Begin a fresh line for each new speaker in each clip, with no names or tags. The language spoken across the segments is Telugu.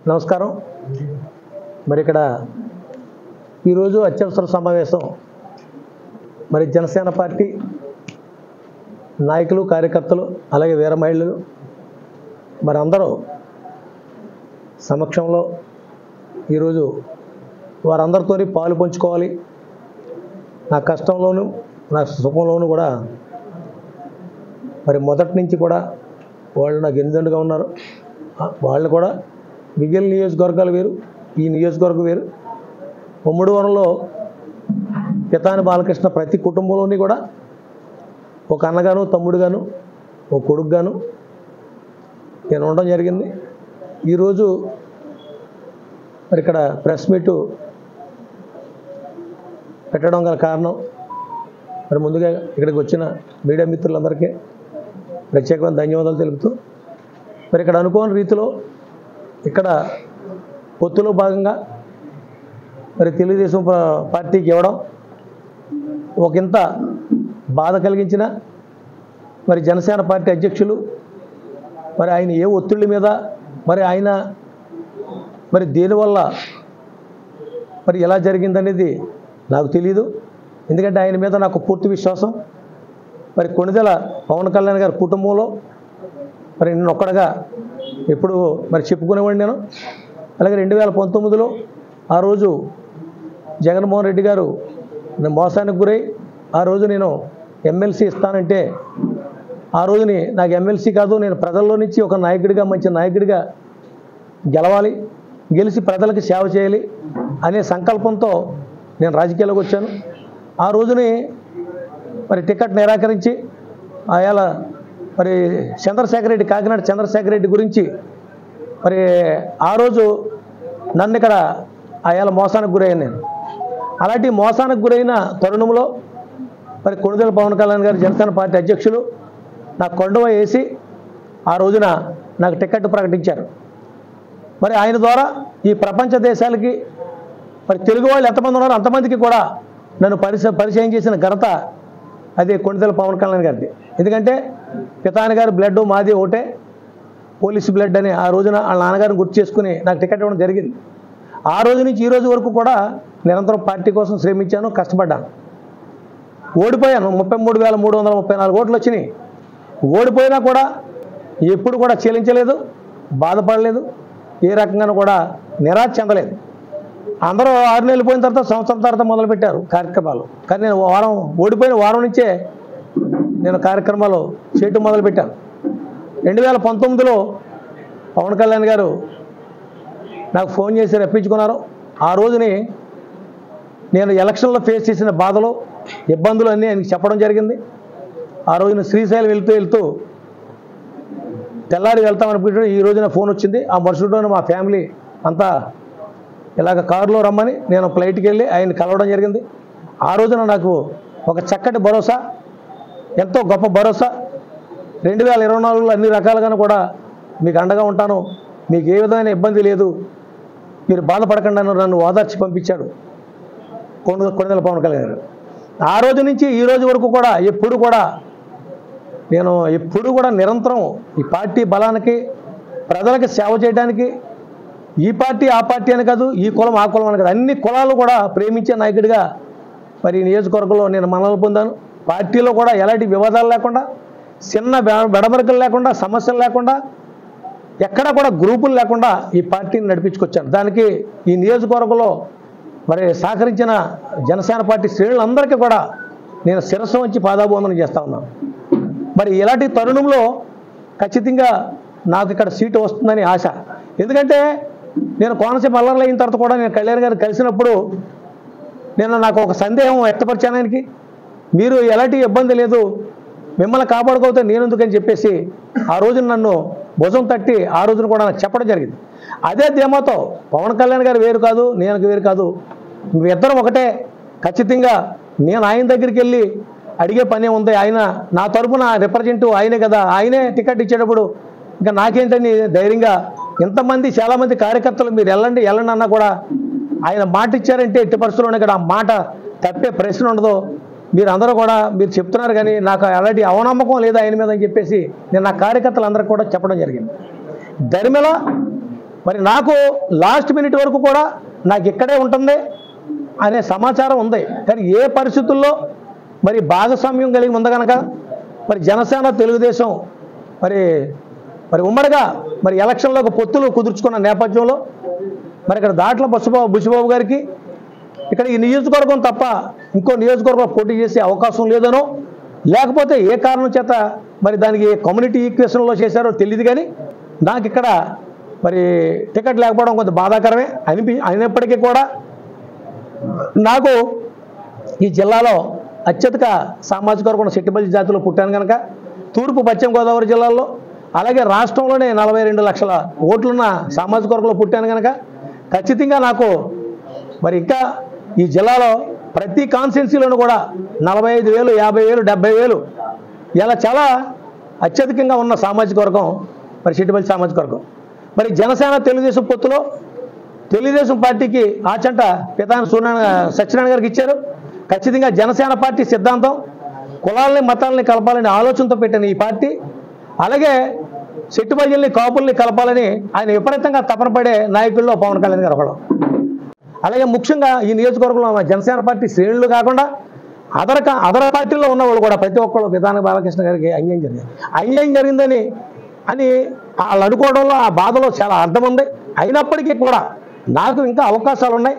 నమస్కారం. మరి ఇక్కడ ఈరోజు అత్యవసర సమావేశం మరి జనసేన పార్టీ నాయకులు, కార్యకర్తలు, అలాగే వీర మహిళలు మరి అందరూ సమక్షంలో ఈరోజు వారందరితో పాలు పంచుకోవాలి. నా కష్టంలోనూ నా సుఖంలోనూ కూడా మరి మొదటి నుంచి కూడా వాళ్ళు నాకు ఎన్నిదండుగా ఉన్నారు. వాళ్ళు కూడా మిగిలిన నియోజకవర్గాలు వేరు, ఈ నియోజకవర్గం వేరు. ఉమ్మడి వరంలో పితాని బాలకృష్ణ ప్రతి కుటుంబంలోని కూడా ఒక అన్నగాను, తమ్ముడుగాను, ఒక కొడుకుగాను నేను ఉండడం జరిగింది. ఈరోజు మరి ఇక్కడ ప్రెస్ మీటు పెట్టడం గల కారణం మరి ముందుగా ఇక్కడికి వచ్చిన మీడియా మిత్రులందరికీ ప్రత్యేకమైన ధన్యవాదాలు తెలుపుతూ మరి ఇక్కడ అనుకోని రీతిలో ఇక్కడ పొత్తులో భాగంగా మరి తెలుగుదేశం పార్టీకి ఇవ్వడం ఒకంత బాధ కలిగించిన మరి జనసేన పార్టీ అధ్యక్షులు మరి ఆయన ఏ ఒత్తిళ్ళ మీద మరి ఆయన మరి దేనివల్ల మరి ఎలా జరిగిందనేది నాకు తెలియదు. ఎందుకంటే ఆయన మీద నాకు పూర్తి విశ్వాసం. మరి కొణిదెల పవన్ కళ్యాణ్ గారి కుటుంబంలో మరి నేను ఒక్కడగా ఎప్పుడు మరి చెప్పుకునేవాడిని నేను. అలాగే 2019లో ఆ రోజు జగన్మోహన్ రెడ్డి గారు మోసానికి గురై ఆ రోజు నేను ఎమ్మెల్సీ ఇస్తానంటే ఆ రోజుని నాకు ఎమ్మెల్సీ కాదు, నేను ప్రజల్లో నుంచి ఒక నాయకుడిగా, మంచి నాయకుడిగా గెలవాలి, గెలిచి ప్రజలకు సేవ చేయాలి అనే సంకల్పంతో నేను రాజకీయాల్లోకి వచ్చాను. ఆ రోజుని మరి టికెట్ నిరాకరించి ఆయాల మరి చంద్రశేఖర్ రెడ్డి, కాకినాడ చంద్రశేఖర్ రెడ్డి గురించి మరి ఆ రోజు నన్ను ఇక్కడ ఆయాల మోసానికి గురయ్యాను నేను. అలాంటి మోసానికి గురైన తరుణంలో మరి కొణిదెల పవన్ కళ్యాణ్ గారు జనసేన పార్టీ అధ్యక్షులు నాకు కొండవ వేసి ఆ రోజున నాకు టికెట్ ప్రకటించారు. మరి ఆయన ద్వారా ఈ ప్రపంచ దేశాలకి మరి తెలుగు వాళ్ళు ఎంతమంది ఉన్నారో అంతమందికి కూడా నన్ను పరిచయం చేసిన ఘనత అదే కొణిదెల పవన్ కళ్యాణ్ గారిది. ఎందుకంటే పితాని గారి బ్లడ్ మాది ఒకటే, పోలీసు బ్లడ్ అని ఆ రోజున వాళ్ళ నాన్నగారిని గుర్తు చేసుకుని నాకు టికెట్ ఇవ్వడం జరిగింది. ఆ రోజు నుంచి ఈ రోజు వరకు కూడా నిరంతరం పార్టీ కోసం శ్రమించాను, కష్టపడ్డాను. ఓడిపోయాను. 33,334 ఓట్లు వచ్చినాయి. ఓడిపోయినా కూడా ఎప్పుడు కూడా చెల్లించలేదు, బాధపడలేదు, ఏ రకంగానూ కూడా నిరాశ చెందలేదు. అందరూ 6 నెలలు పోయిన తర్వాత, సంవత్సరం తర్వాత మొదలుపెట్టారు కార్యక్రమాలు. కానీ నేను ఓడిపోయిన వారం నుంచే నేను కార్యక్రమాలు చేయటం మొదలుపెట్టాను. 2019లో పవన్ కళ్యాణ్ గారు నాకు ఫోన్ చేసి రప్పించుకున్నారు. ఆ రోజుని నేను ఎలక్షన్లో ఫేస్ చేసిన బాధలు, ఇబ్బందులు అన్నీ ఆయనకి చెప్పడం జరిగింది. ఆ రోజున శ్రీశైలం వెళ్తూ తెల్లారి వెళ్తామనుకుంటే ఈ రోజున ఫోన్ వచ్చింది. ఆ మరుసటి రోజున మా ఫ్యామిలీ అంతా ఇలాగ కారులో రమ్మని నేను ఫ్లైట్కి వెళ్ళి ఆయన్ని కలవడం జరిగింది. ఆ రోజున నాకు ఒక చక్కటి భరోసా, ఎంతో గొప్ప భరోసా. 2024లో అన్ని రకాలుగాను కూడా మీకు అండగా ఉంటాను, మీకు ఏ విధమైన ఇబ్బంది లేదు, మీరు బాధపడకుండా నన్ను ఓదార్చి పంపించాడు కొణిదెల పవన్ కళ్యాణ్ గారు. ఆ రోజు నుంచి ఈ రోజు వరకు కూడా ఎప్పుడు కూడా నిరంతరం ఈ పార్టీ బలానికి, ప్రజలకు సేవ చేయడానికి, ఈ పార్టీ ఆ పార్టీ అని కాదు, ఈ కులం ఆ కులం అని కాదు, అన్ని కులాలు కూడా ప్రేమించే నాయకుడిగా మరి నియోజకవర్గంలో నేను మన్ననలు పొందాను. పార్టీలో కూడా ఎలాంటి వివాదాలు లేకుండా, చిన్న బెడమరికలు లేకుండా, సమస్యలు లేకుండా, ఎక్కడా కూడా గ్రూపులు లేకుండా ఈ పార్టీని నడిపించుకొచ్చాను. దానికి ఈ నియోజకవర్గంలో మరి సహకరించిన జనసేన పార్టీ శ్రేణులందరికీ కూడా నేను శిరస్సు వంచి పాదాభివందనం చేస్తా ఉన్నాను. మరి ఇలాంటి తరుణంలో ఖచ్చితంగా నాకు ఇక్కడ సీటు వస్తుందని ఆశ. ఎందుకంటే నేను కోనసీమ అల్లర్లు అయిన తర్వాత కూడా నేను కళ్యాణ్ గారిని కలిసినప్పుడు నాకు ఒక సందేహం వ్యక్తపరిచాను ఆయనకి. మీరు ఎలాంటి ఇబ్బంది లేదు, మిమ్మల్ని కాపాడుకోతే నేను ఎందుకని చెప్పేసి ఆ రోజున నన్ను భుజం తట్టి ఆ రోజున కూడా నాకు చెప్పడం జరిగింది. అదే ధీమాతో పవన్ కళ్యాణ్ గారు వేరు కాదు, నేను వేరు కాదు, మీ ఇద్దరం ఒకటే, ఖచ్చితంగా నేను ఆయన దగ్గరికి వెళ్ళి అడిగే పనే ఉంది. ఆయన నా తరపున రిప్రజెంటివ్ ఆయనే కదా, ఆయనే టికెట్ ఇచ్చేటప్పుడు ఇంకా నాకేంటని ధైర్యంగా ఇంతమంది చాలామంది కార్యకర్తలు మీరు వెళ్ళండి అన్నా కూడా ఆయన మాట ఇచ్చారంటే ఎట్టి పరిస్థితుల్లోనే ఇక్కడ ఆ మాట తప్పే ప్రశ్న ఉండదు. మీరందరూ కూడా మీరు చెప్తున్నారు కానీ నాకు అలాంటి అవనమ్మకం లేదు ఆయన మీద అని చెప్పేసి నేను నా కార్యకర్తలందరికీ కూడా చెప్పడం జరిగింది. దరిమిల మరి నాకు లాస్ట్ మినిట్ వరకు కూడా నాకు ఇక్కడే ఉంటుంది అనే సమాచారం ఉంది. కానీ ఏ పరిస్థితుల్లో మరి భాగస్వామ్యం కలిగి ఉంది కనుక మరి జనసేన తెలుగుదేశం మరి ఉమ్మడిగా మరి ఎలక్షన్లోకి పొత్తులు కుదుర్చుకున్న నేపథ్యంలో మరి ఇక్కడ దాట్ల బుచ్చిబాబు గారికి ఇక్కడ ఈ నియోజకవర్గం తప్ప ఇంకో నియోజకవర్గంలో పోటీ చేసే అవకాశం లేదనో లేకపోతే ఏ కారణం చేత మరి దానికి కమ్యూనిటీ ఈక్వేషన్లో చేశారో తెలియదు. కానీ నాకు ఇక్కడ మరి టికెట్ లేకపోవడం కొంత బాధాకరమే అయినప్పటికీ కూడా నాకు ఈ జిల్లాలో అత్యధిక సామాజిక వర్గం సెట్టిబల్లి జాతిలో పుట్టాను కనుక తూర్పు పశ్చిమ గోదావరి జిల్లాల్లో అలాగే రాష్ట్రంలోనే 42 లక్షల ఓట్లున్న సామాజిక వర్గంలో పుట్టాను కనుక ఖచ్చితంగా నాకు మరి ఇంకా ఈ జిల్లాలో ప్రతి కాన్స్టిట్యున్సీలోనూ కూడా 45,000, 50,000, 70,000 ఇలా చాలా అత్యధికంగా ఉన్న సామాజిక వర్గం మరి సెట్టిబల్లి సామాజిక వర్గం. మరి జనసేన తెలుగుదేశం పొత్తులో తెలుగుదేశం పార్టీకి ఆచంట పితాని సత్యనారాయణ గారికి ఇచ్చారు. ఖచ్చితంగా జనసేన పార్టీ సిద్ధాంతం కులాలని మతాలని కలపాలని ఆలోచనతో పెట్టిన ఈ పార్టీ అలాగే సెట్టిబల్లిని కాపుల్ని కలపాలని ఆయన విపరీతంగా తపన పడే నాయకుల్లో పవన్ కళ్యాణ్ గారు ఒకళ్ళు. అలాగే ముఖ్యంగా ఈ నియోజకవర్గంలో జనసేన పార్టీ శ్రేణులు కాకుండా అదర్ పార్టీల్లో ఉన్న వాళ్ళు కూడా ప్రతి ఒక్కళ్ళు విధాన బాలకృష్ణ గారికి అన్యాయం జరిగిందని వాళ్ళు అనుకోవడంలో ఆ బాధలో చాలా అర్థం ఉంది. అయినప్పటికీ కూడా నాకు ఇంకా అవకాశాలు ఉన్నాయి.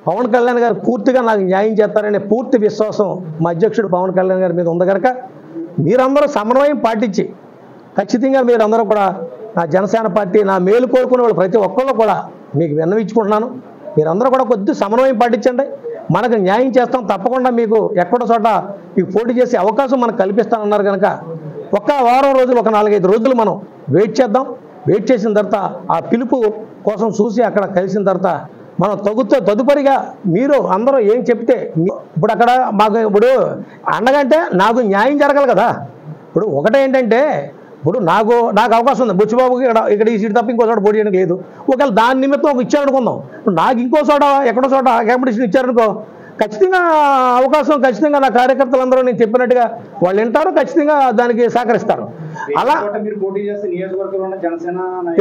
పవన్ కళ్యాణ్ గారు పూర్తిగా నాకు న్యాయం చేస్తారనే పూర్తి విశ్వాసం మా అధ్యక్షుడు పవన్ కళ్యాణ్ గారి మీద ఉంది కనుక మీరందరూ సమన్వయం పాటించి ఖచ్చితంగా మీరందరూ కూడా నా జనసేన పార్టీ నా మేలు కోరుకునే వాళ్ళు ప్రతి ఒక్కళ్ళు కూడా మీకు విన్నవించుకుంటున్నాను. మీరందరూ కూడా కొద్ది సమన్వయం పాటించండి. మనకు న్యాయం చేస్తాం. తప్పకుండా మీకు ఎక్కడో చోట మీకు పోటీ చేసే అవకాశం మనకు కల్పిస్తానన్నారు కనుక ఒక వారం రోజులు ఒక 4-5 రోజులు మనం వెయిట్ చేద్దాం. వెయిట్ చేసిన తర్వాత ఆ పిలుపు కోసం చూసి అక్కడ కలిసిన తర్వాత మనం తదుపరిగా మీరు అందరూ ఏం చెప్తే ఇప్పుడు అక్కడ మాకు ఇప్పుడు అండగంటే నాకు న్యాయం జరగాలి కదా. ఇప్పుడు ఒకటేంటంటే ఇప్పుడు నాకు అవకాశం ఉంది. బుచ్చిబాబుకి ఇక్కడ ఈ సీట్ తప్ప ఇంకో చోట పోటీ చేయడానికి లేదు. ఒకవేళ దాని నిమిత్తం ఇచ్చారనుకుందాం. ఇప్పుడు నాకు ఇంకో చోట ఎక్కడో చోట కాంపిటీషన్ ఇచ్చారనుకో ఖచ్చితంగా అవకాశం ఖచ్చితంగా నా కార్యకర్తలందరూ నేను చెప్పినట్టుగా వాళ్ళు వింటారు. ఖచ్చితంగా దానికి సహకరిస్తారు. అలా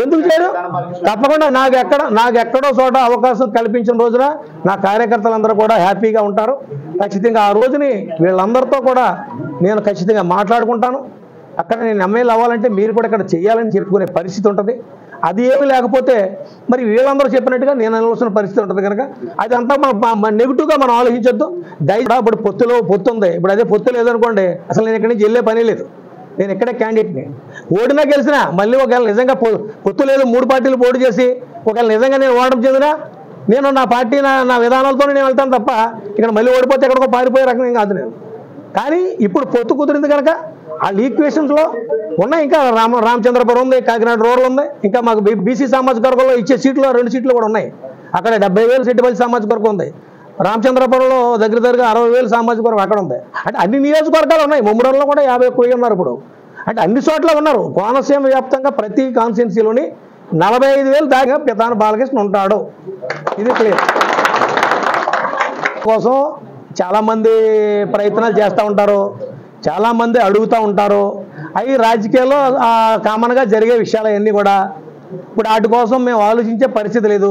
ఎందుకు చేయరు? తప్పకుండా నాకు ఎక్కడో చోట అవకాశం కల్పించిన రోజున నా కార్యకర్తలందరూ కూడా హ్యాపీగా ఉంటారు. ఖచ్చితంగా ఆ రోజుని వీళ్ళందరితో కూడా నేను ఖచ్చితంగా మాట్లాడుకుంటాను. అక్కడ నేను ఎమ్మెల్యే అవ్వాలంటే మీరు కూడా ఇక్కడ చేయాలని చెప్పుకునే పరిస్థితి ఉంటుంది. అది ఏమి లేకపోతే మరి వీళ్ళందరూ చెప్పినట్టుగా నేను అనవలసిన పరిస్థితి ఉంటుంది కనుక అదంతా మనం నెగిటివ్గా మనం ఆలోచించొద్దు. ఇప్పుడు పొత్తు ఉంది. ఇప్పుడు అదే పొత్తు లేదనుకోండి అసలు నేను ఇక్కడి నుంచి వెళ్ళే పని లేదు. నేను ఇక్కడే క్యాండిడేట్ని. ఓడినా గెలిచినా మళ్ళీ ఒకవేళ నిజంగా పొత్తు లేదు 3 పార్టీలు పోటీ చేసి ఒకవేళ నిజంగా నేను ఓడడం చెందినా నేను నా పార్టీ నా విధానాలతోనే నేను వెళ్తాను తప్ప ఇక్కడ మళ్ళీ ఓడిపోతే ఎక్కడికో పారిపోయే రకం కాదు నేను. కానీ ఇప్పుడు పొత్తు కుదిరింది కనుక ఆ ఈక్వేషన్స్లో ఉన్నాయి. ఇంకా రామచంద్రపురం ఉంది, కాకినాడ రూరల్ ఉంది. ఇంకా మాకు బీసీ సామాజిక వర్గంలో ఇచ్చే సీట్లు 2 సీట్లు కూడా ఉన్నాయి. అక్కడ 70,000 సెట్టిబల్లి సామాజిక వర్గం ఉంది. రామచంద్రపురంలో దగ్గరగా 60,000 సామాజిక వర్గం అక్కడ ఉంది. అంటే అన్ని నియోజకవర్గాలు ఉన్నాయి. ముమ్మడంలో కూడా 50 ఉన్నారు ఇప్పుడు. అంటే అన్ని చోట్ల ఉన్నారు. కోనసీమ వ్యాప్తంగా ప్రతి కాన్స్టిట్యున్సీలోని 45,000 దాకా పితాని బాలకృష్ణ ఉంటాడు. ఇది క్లియర్. కోసం చాలామంది ప్రయత్నాలు చేస్తూ ఉంటారు, చాలామంది అడుగుతూ ఉంటారు. అవి రాజకీయాల్లో కామన్గా జరిగే విషయాలన్నీ కూడా ఇప్పుడు వాటి కోసం మేము ఆలోచించే పరిస్థితి లేదు.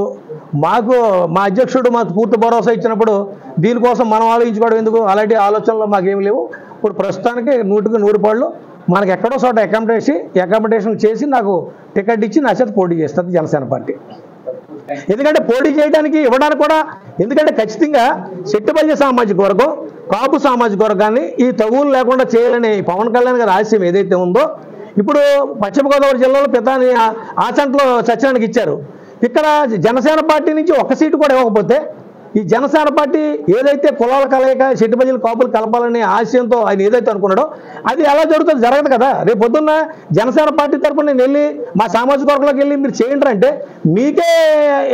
మా అధ్యక్షుడు మాకు పూర్తి భరోసా ఇచ్చినప్పుడు దీనికోసం మనం ఆలోచించుకోవడం ఎందుకు? అలాంటి ఆలోచనలు మాకేమి లేవు. ఇప్పుడు ప్రస్తుతానికి 100కి 100 పాళ్ళు మనకు ఎక్కడో చోట అకామిడేషన్ చేసి నాకు టికెట్ ఇచ్చి నా చేత పోటీ చేస్తుంది జనసేన పార్టీ. ఎందుకంటే పోటీ చేయడానికి ఇవ్వడానికి కూడా ఎందుకంటే ఖచ్చితంగా సెట్టిబల్లి సామాజిక వర్గం కాపు సామాజిక వర్గాన్ని ఈ తగులు లేకుండా చేయాలని పవన్ కళ్యాణ్ గారి ఆశయం ఏదైతే ఉందో ఇప్పుడు పశ్చిమ గోదావరి జిల్లాలో పితాని ఆచంటలో సత్యనారాయణకి ఇచ్చారు. ఇక్కడ జనసేన పార్టీ నుంచి 1 సీటు కూడా ఇవ్వకపోతే ఈ జనసేన పార్టీ ఏదైతే కులాల కలయిక సెట్టిబల్లి కాపులు కలపాలనే ఆశయంతో ఆయన ఏదైతే అనుకున్నాడో అది ఎలా జరుగుతుంది? జరగదు కదా. రేపు పొద్దున్న జనసేన పార్టీ తరఫున నేను వెళ్ళి మా సామాజిక వర్గంలోకి వెళ్ళి మీరు చేయండి అంటే మీకే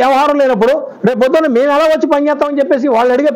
వ్యవహారం లేనప్పుడు రేపు పొద్దున్న మేము ఎలా వచ్చి పనిచేస్తామని చెప్పేసి వాళ్ళు అడిగే